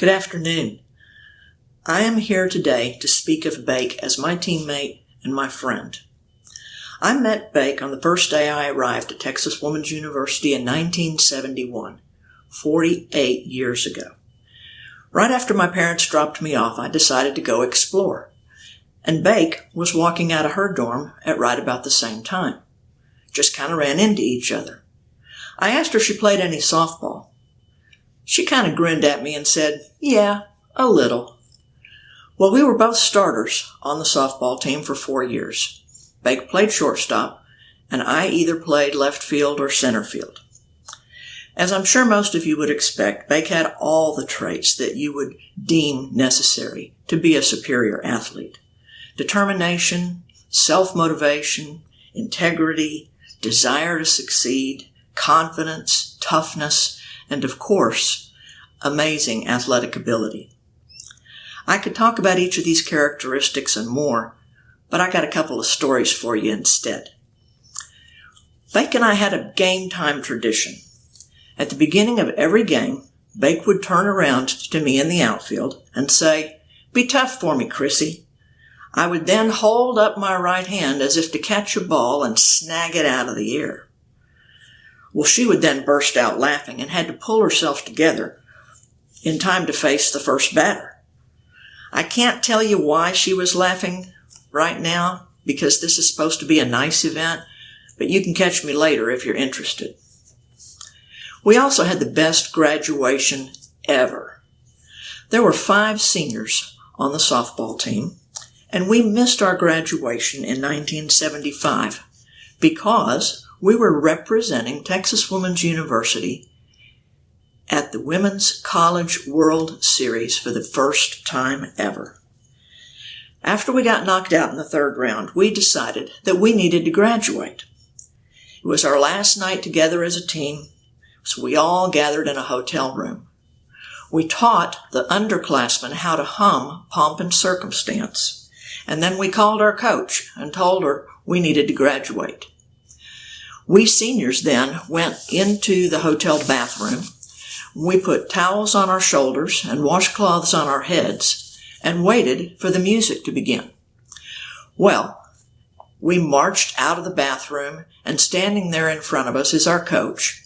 Good afternoon. I am here today to speak of Bake as my teammate and my friend. I met Bake on the first day I arrived at Texas Woman's University in 1971, 48 years ago. Right after my parents dropped me off, I decided to go explore. And Bake was walking out of her dorm at right about the same time. Just kind of ran into each other. I asked her if she played any softball. She kind of grinned at me and said, "Yeah, a little." Well, we were both starters on the softball team for 4 years. Bake played shortstop, and I either played left field or center field. As I'm sure most of you would expect, Bake had all the traits that you would deem necessary to be a superior athlete. Determination, self-motivation, integrity, desire to succeed, confidence, toughness, and of course, amazing athletic ability. I could talk about each of these characteristics and more, but I got a couple of stories for you instead. Bake and I had a game time tradition. At the beginning of every game, Bake would turn around to me in the outfield and say, "Be tough for me, Chrissy." I would then hold up my right hand as if to catch a ball and snag it out of the air. Well, she would then burst out laughing and had to pull herself together in time to face the first batter. I can't tell you why she was laughing right now, because this is supposed to be a nice event, but you can catch me later if you're interested. We also had the best graduation ever. There were 5 seniors on the softball team, and we missed our graduation in 1975 because we were representing Texas Woman's University at the Women's College World Series for the first time ever. After we got knocked out in the 3rd round, we decided that we needed to graduate. It was our last night together as a team, so we all gathered in a hotel room. We taught the underclassmen how to hum Pomp and Circumstance, and then we called our coach and told her we needed to graduate. We seniors then went into the hotel bathroom. We put towels on our shoulders and washcloths on our heads and waited for the music to begin. Well, we marched out of the bathroom, and standing there in front of us is our coach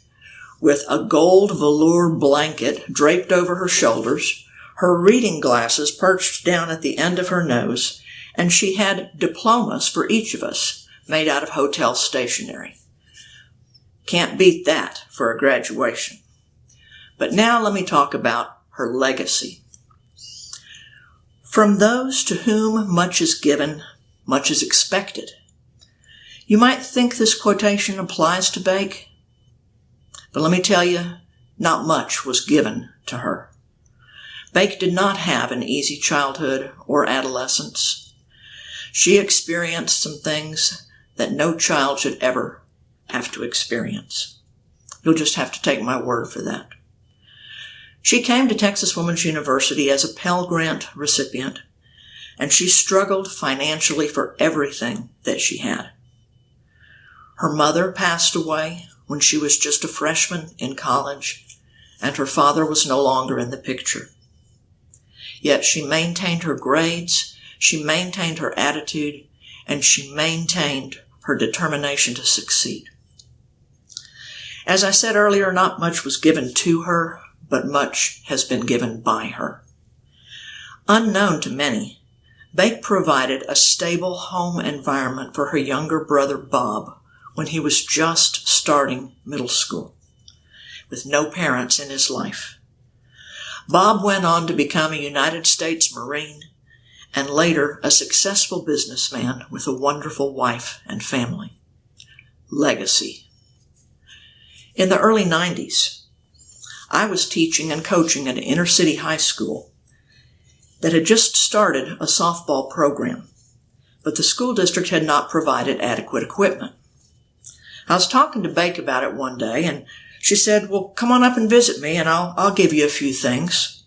with a gold velour blanket draped over her shoulders, her reading glasses perched down at the end of her nose, and she had diplomas for each of us made out of hotel stationery. Can't beat that for a graduation. But now let me talk about her legacy. From those to whom much is given, much is expected. You might think this quotation applies to Bake, but let me tell you, not much was given to her. Bake did not have an easy childhood or adolescence. She experienced some things that no child should ever have to experience. You'll just have to take my word for that. She came to Texas Woman's University as a Pell Grant recipient, and she struggled financially for everything that she had. Her mother passed away when she was just a freshman in college, and her father was no longer in the picture. Yet she maintained her grades, she maintained her attitude, and she maintained her determination to succeed. As I said earlier, not much was given to her, but much has been given by her. Unknown to many, Bake provided a stable home environment for her younger brother Bob when he was just starting middle school, with no parents in his life. Bob went on to become a United States Marine and later a successful businessman with a wonderful wife and family. Legacy. In the early 90s, I was teaching and coaching at an inner city high school that had just started a softball program, but the school district had not provided adequate equipment. I was talking to Bake about it one day, and she said, "Well, come on up and visit me, and I'll give you a few things."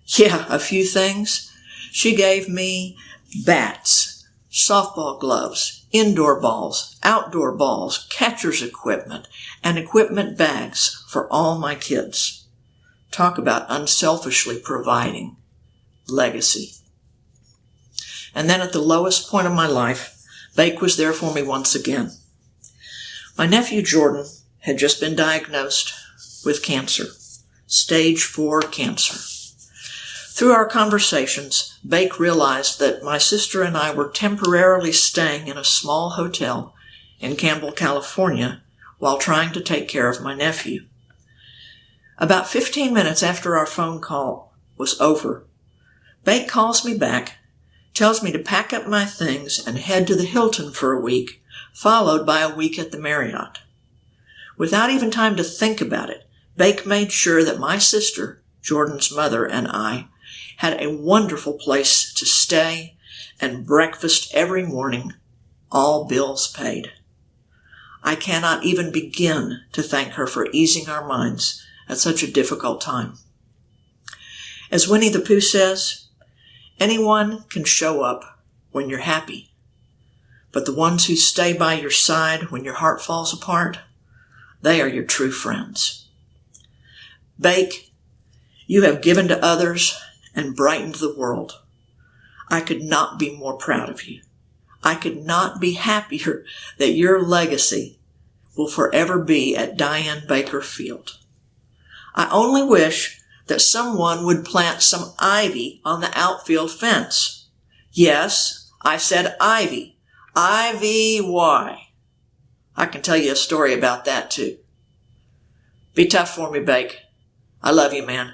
Yeah, a few things. She gave me bats, softball gloves, indoor balls, outdoor balls, catcher's equipment, and equipment bags for all my kids. Talk about unselfishly providing. Legacy. And then at the lowest point of my life, Bake was there for me once again. My nephew Jordan had just been diagnosed with cancer, stage 4 cancer. Through our conversations, Bake realized that my sister and I were temporarily staying in a small hotel in Campbell, California, while trying to take care of my nephew. About 15 minutes after our phone call was over, Bake calls me back, tells me to pack up my things and head to the Hilton for a week, followed by a week at the Marriott. Without even time to think about it, Bake made sure that my sister, Jordan's mother, and I had a wonderful place to stay and breakfast every morning, all bills paid. I cannot even begin to thank her for easing our minds at such a difficult time. As Winnie the Pooh says, anyone can show up when you're happy, but the ones who stay by your side when your heart falls apart, they are your true friends. Bake, you have given to others and brightened the world. I could not be more proud of you. I could not be happier that your legacy will forever be at Diane Baker Field. I only wish that someone would plant some ivy on the outfield fence. Yes, I said ivy. I-V-Y. I can tell you a story about that too. Be tough for me, Bake. I love you, man.